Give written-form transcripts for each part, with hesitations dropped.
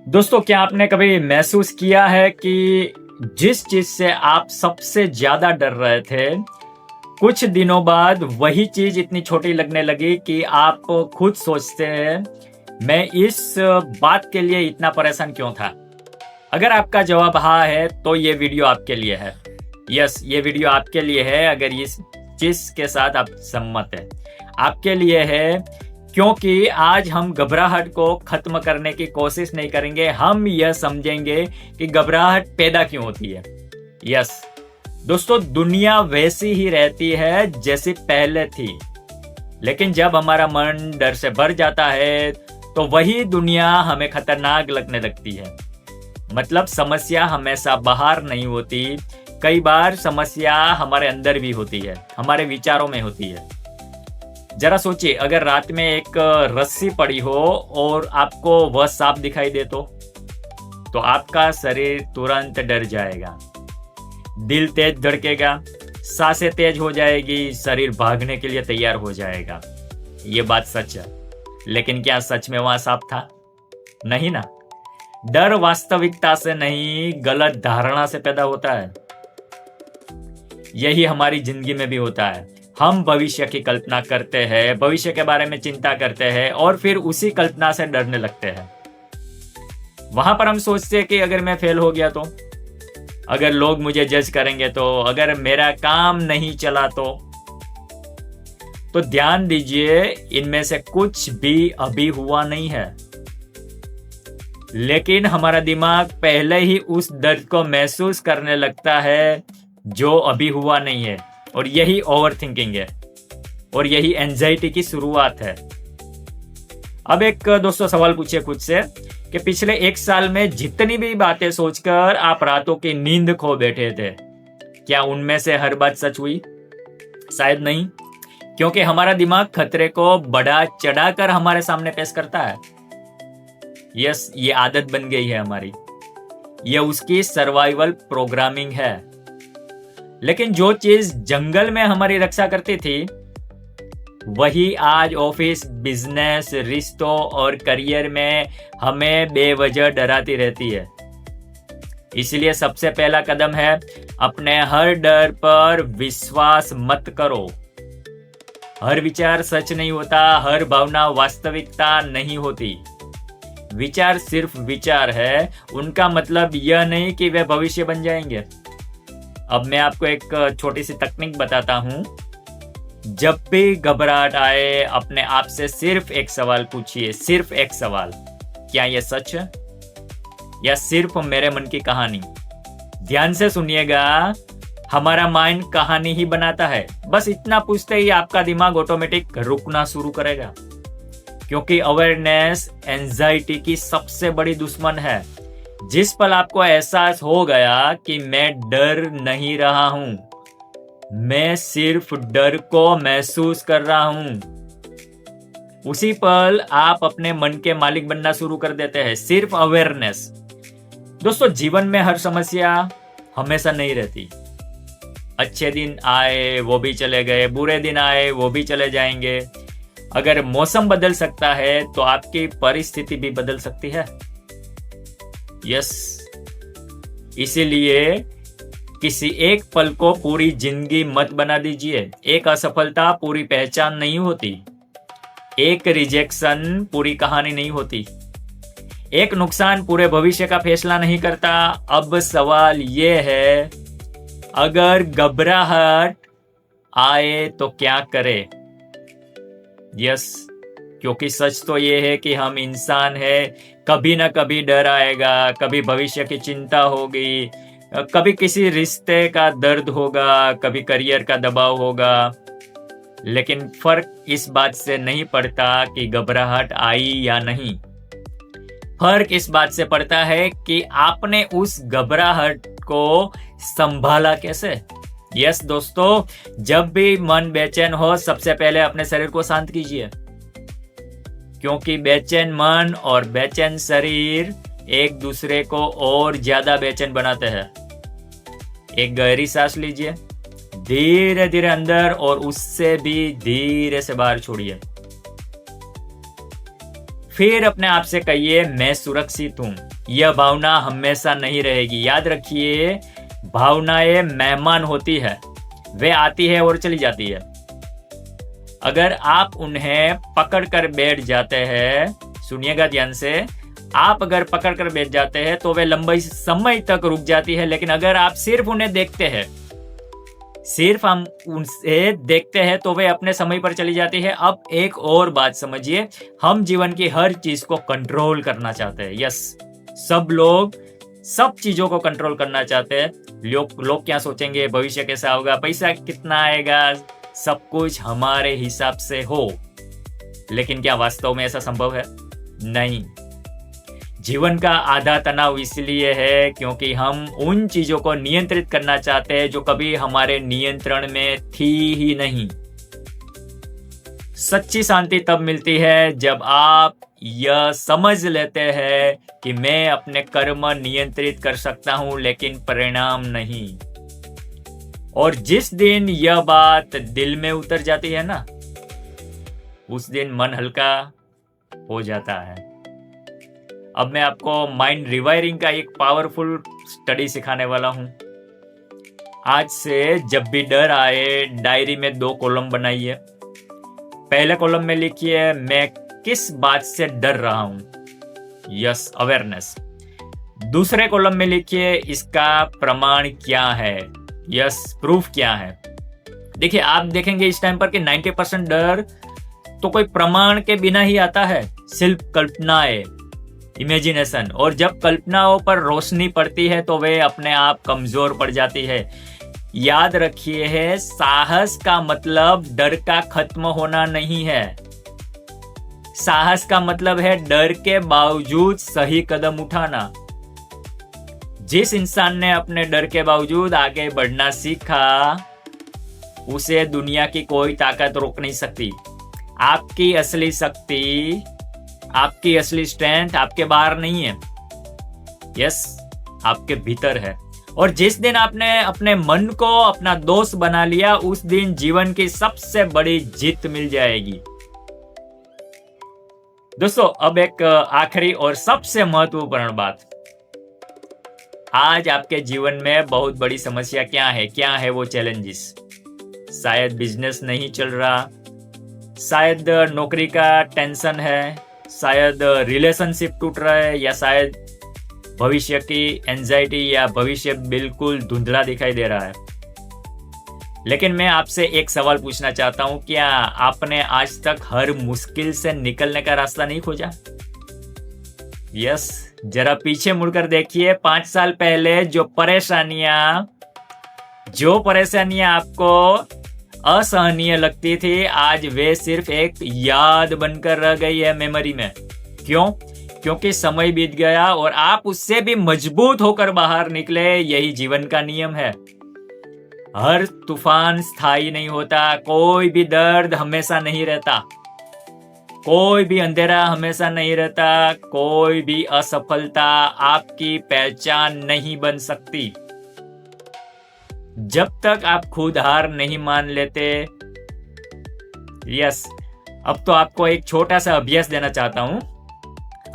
दोस्तों, क्या आपने कभी महसूस किया है कि जिस चीज से आप सबसे ज्यादा डर रहे थे, कुछ दिनों बाद वही चीज इतनी छोटी लगने लगी कि आप खुद सोचते हैं, मैं इस बात के लिए इतना परेशान क्यों था? अगर आपका जवाब हाँ है, तो ये वीडियो आपके लिए है। यस, ये वीडियो आपके लिए है अगर इस चीज के साथ आप सहमत हैं। आपके लिए है क्योंकि आज हम घबराहट को खत्म करने की कोशिश नहीं करेंगे, हम यह समझेंगे कि घबराहट पैदा क्यों होती है। यस दोस्तों, दुनिया वैसी ही रहती है जैसी पहले थी, लेकिन जब हमारा मन डर से भर जाता है तो वही दुनिया हमें खतरनाक लगने लगती है। मतलब समस्या हमेशा बाहर नहीं होती, कई बार समस्या हमारे अंदर भी होती है, हमारे विचारों में होती है। जरा सोचिए, अगर रात में एक रस्सी पड़ी हो और आपको वह सांप दिखाई दे तो आपका शरीर तुरंत डर जाएगा, दिल तेज धड़केगा, सांसें तेज हो जाएगी, शरीर भागने के लिए तैयार हो जाएगा। ये बात सच है, लेकिन क्या सच में वहां सांप था? नहीं ना। डर वास्तविकता से नहीं, गलत धारणा से पैदा होता है। यही हमारी जिंदगी में भी होता है। हम भविष्य की कल्पना करते हैं, भविष्य के बारे में चिंता करते हैं और फिर उसी कल्पना से डरने लगते हैं। वहां पर हम सोचते हैं कि अगर मैं फेल हो गया तो, अगर लोग मुझे जज करेंगे तो, अगर मेरा काम नहीं चला तो ध्यान दीजिए, इनमें से कुछ भी अभी हुआ नहीं है, लेकिन हमारा दिमाग पहले ही उस दर्द को महसूस करने लगता है जो अभी हुआ नहीं है। और यही ओवर थिंकिंग है और यही एंजाइटी की शुरुआत है। अब एक दोस्तों सवाल पूछिए खुद से कि पिछले एक साल में जितनी भी बातें सोचकर आप रातों की नींद खो बैठे थे, क्या उनमें से हर बात सच हुई? शायद नहीं, क्योंकि हमारा दिमाग खतरे को बढ़ा चढ़ाकर हमारे सामने पेश करता है। यस, ये आदत बन गई है हमारी, ये उसकी सर्वाइवल प्रोग्रामिंग है। लेकिन जो चीज जंगल में हमारी रक्षा करती थी, वही आज ऑफिस, बिजनेस, रिश्तों और करियर में हमें बेवजह डराती रहती है। इसलिए सबसे पहला कदम है, अपने हर डर पर विश्वास मत करो। हर विचार सच नहीं होता, हर भावना वास्तविकता नहीं होती। विचार सिर्फ विचार है, उनका मतलब यह नहीं कि वे भविष्य बन जाएंगे। अब मैं आपको एक छोटी सी तकनीक बताता हूं। जब भी घबराहट आए, अपने आप से सिर्फ एक सवाल पूछिए, सिर्फ एक सवाल, क्या यह सच है या सिर्फ मेरे मन की कहानी? ध्यान से सुनिएगा, हमारा माइंड कहानी ही बनाता है। बस इतना पूछते ही आपका दिमाग ऑटोमेटिक रुकना शुरू करेगा, क्योंकि अवेयरनेस एंजाइटी की सबसे बड़ी दुश्मन है। जिस पल आपको एहसास हो गया कि मैं डर नहीं रहा हूं, मैं सिर्फ डर को महसूस कर रहा हूं, उसी पल आप अपने मन के मालिक बनना शुरू कर देते हैं। सिर्फ अवेयरनेस। दोस्तों, जीवन में हर समस्या हमेशा नहीं रहती। अच्छे दिन आए वो भी चले गए, बुरे दिन आए वो भी चले जाएंगे। अगर मौसम बदल सकता है तो आपकी परिस्थिति भी बदल सकती है। यस, इसीलिए किसी एक पल को पूरी जिंदगी मत बना दीजिए। एक असफलता पूरी पहचान नहीं होती, एक रिजेक्शन पूरी कहानी नहीं होती, एक नुकसान पूरे भविष्य का फैसला नहीं करता। अब सवाल ये है, अगर घबराहट आए तो क्या करें? यस, क्योंकि सच तो ये है कि हम इंसान हैं, कभी ना कभी डर आएगा, कभी भविष्य की चिंता होगी, कभी किसी रिश्ते का दर्द होगा, कभी करियर का दबाव होगा। लेकिन फर्क इस बात से नहीं पड़ता कि घबराहट आई या नहीं। फर्क इस बात से पड़ता है कि आपने उस घबराहट को संभाला कैसे। यस दोस्तों, जब भी मन बेचैन हो, सबसे पहले अपने शरीर को शांत कीजिए, क्योंकि बेचैन मन और बेचैन शरीर एक दूसरे को और ज्यादा बेचैन बनाते हैं। एक गहरी सांस लीजिए, धीरे धीरे अंदर और उससे भी धीरे से बाहर छोड़िए। फिर अपने आप से कहिए मैं सुरक्षित हूं। यह भावना हमेशा नहीं रहेगी। याद रखिए, भावनाएं मेहमान होती है, वे आती है और चली जाती है। अगर आप उन्हें पकड़ कर बैठ जाते हैं, सुनिएगा ध्यान से, आप अगर पकड़ कर बैठ जाते हैं तो वे लंबे समय तक रुक जाती है। लेकिन अगर आप सिर्फ उन्हें देखते हैं, सिर्फ हम उनसे देखते हैं, तो वे अपने समय पर चली जाती है। अब एक और बात समझिए, हम जीवन की हर चीज को कंट्रोल करना चाहते हैं। यस, सब लोग सब चीजों को कंट्रोल करना चाहते हैं। लोग क्या सोचेंगे, भविष्य कैसा होगा, पैसा कितना आएगा, सब कुछ हमारे हिसाब से हो। लेकिन क्या वास्तव में ऐसा संभव है? नहीं। जीवन का आधा तनाव इसलिए है क्योंकि हम उन चीजों को नियंत्रित करना चाहते हैं जो कभी हमारे नियंत्रण में थी ही नहीं। सच्ची शांति तब मिलती है जब आप यह समझ लेते हैं कि मैं अपने कर्म नियंत्रित कर सकता हूं, लेकिन परिणाम नहीं। और जिस दिन यह बात दिल में उतर जाती है ना, उस दिन मन हल्का हो जाता है। अब मैं आपको माइंड रिवायरिंग का एक पावरफुल स्टडी सिखाने वाला हूं। आज से जब भी डर आए, डायरी में 2 कॉलम बनाइए। पहले कॉलम में लिखिए मैं किस बात से डर रहा हूं, यस, अवेयरनेस। दूसरे कॉलम में लिखिए इसका प्रमाण क्या है, यस, प्रूफ क्या है। देखिए, आप देखेंगे इस टाइम पर कि 90% डर तो कोई प्रमाण के बिना ही आता है, सिर्फ कल्पनाएं, इमेजिनेशन। और जब कल्पनाओं पर रोशनी पड़ती है तो वे अपने आप कमजोर पड़ जाती है। याद रखिए, है साहस का मतलब डर का खत्म होना नहीं है। साहस का मतलब है डर के बावजूद सही कदम उठाना। जिस इंसान ने अपने डर के बावजूद आगे बढ़ना सीखा, उसे दुनिया की कोई ताकत रोक नहीं सकती। आपकी असली शक्ति, आपकी असली स्ट्रेंथ आपके बाहर नहीं है, यस, आपके भीतर है। और जिस दिन आपने अपने मन को अपना दोस्त बना लिया, उस दिन जीवन की सबसे बड़ी जीत मिल जाएगी। दोस्तों, अब एक आखिरी और सबसे महत्वपूर्ण बात, आज आपके जीवन में बहुत बड़ी समस्या क्या है? क्या है वो चैलेंजेस? शायद बिजनेस नहीं चल रहा, शायद नौकरी का टेंशन है, शायद रिलेशनशिप टूट रहा है, या शायद भविष्य की एंजाइटी, या भविष्य बिल्कुल धुंधला दिखाई दे रहा है। लेकिन मैं आपसे एक सवाल पूछना चाहता हूं, क्या आपने आज तक हर मुश्किल से निकलने का रास्ता नहीं खोजा? यस, जरा पीछे मुड़कर देखिए। 5 साल पहले जो परेशानियां आपको असहनीय लगती थी, आज वे सिर्फ एक याद बनकर रह गई है मेमोरी में। क्यों? क्योंकि समय बीत गया और आप उससे भी मजबूत होकर बाहर निकले। यही जीवन का नियम है। हर तूफान स्थायी नहीं होता, कोई भी दर्द हमेशा नहीं रहता, कोई भी अंधेरा हमेशा नहीं रहता, कोई भी असफलता आपकी पहचान नहीं बन सकती। जब तक आप खुद हार नहीं मान लेते। यस, अब तो आपको एक छोटा सा अभ्यास देना चाहता हूं।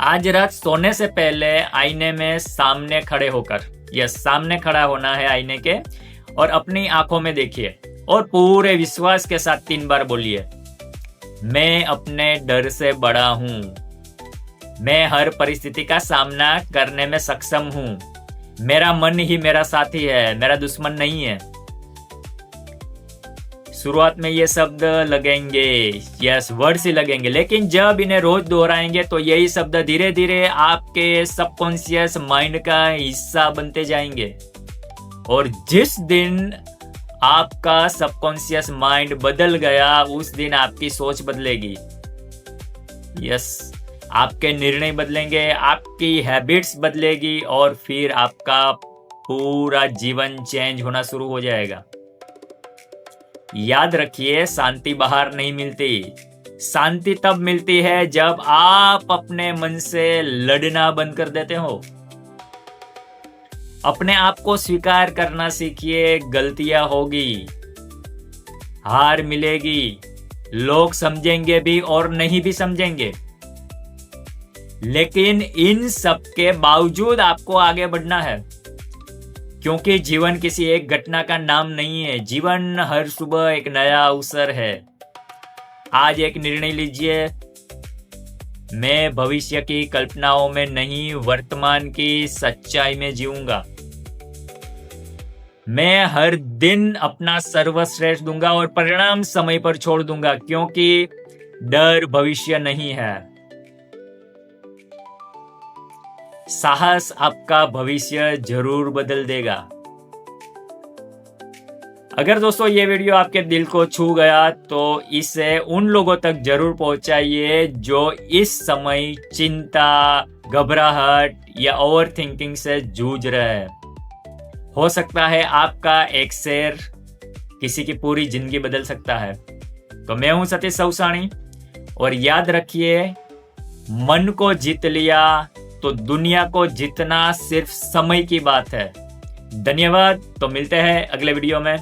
आज रात सोने से पहले आईने में सामने खड़े होकर, यस, सामने खड़ा होना है आईने के, और अपनी आंखों में देखिए और पूरे विश्वास के साथ 3 बार बोलिए, मैं अपने डर से बड़ा हूं, मैं हर परिस्थिति का सामना करने में सक्षम हूं, मेरा मन ही मेरा साथी है, मेरा दुश्मन नहीं है। शुरुआत में ये शब्द लगेंगे, यस, वर्ड्स ही लगेंगे, लेकिन जब इन्हें रोज दोहराएंगे तो यही शब्द धीरे धीरे आपके सबकॉन्शियस माइंड का हिस्सा बनते जाएंगे। और जिस दिन आपका सबकॉन्शियस माइंड बदल गया, उस दिन आपकी सोच बदलेगी। यस, आपके निर्णय बदलेंगे, आपकी हैबिट्स बदलेगी, और फिर आपका पूरा जीवन चेंज होना शुरू हो जाएगा। याद रखिए, शांति बाहर नहीं मिलती। शांति तब मिलती है जब आप अपने मन से लड़ना बंद कर देते हो। अपने आप को स्वीकार करना सीखिए। गलतियां होगी, हार मिलेगी, लोग समझेंगे भी और नहीं भी समझेंगे, लेकिन इन सब के बावजूद आपको आगे बढ़ना है, क्योंकि जीवन किसी एक घटना का नाम नहीं है। जीवन हर सुबह एक नया अवसर है। आज एक निर्णय लीजिए, मैं भविष्य की कल्पनाओं में नहीं, वर्तमान की सच्चाई में जीऊंगा। मैं हर दिन अपना सर्वश्रेष्ठ दूंगा और परिणाम समय पर छोड़ दूंगा, क्योंकि डर भविष्य नहीं है। साहस आपका भविष्य जरूर बदल देगा। अगर दोस्तों ये वीडियो आपके दिल को छू गया तो इसे उन लोगों तक जरूर पहुंचाइए जो इस समय चिंता, घबराहट या ओवर थिंकिंग से जूझ रहे हैं। हो सकता है आपका एक शेयर किसी की पूरी जिंदगी बदल सकता है। तो मैं हूं सतीश सौसानी, और याद रखिए, मन को जीत लिया तो दुनिया को जीतना सिर्फ समय की बात है। धन्यवाद। तो मिलते हैं अगले वीडियो में।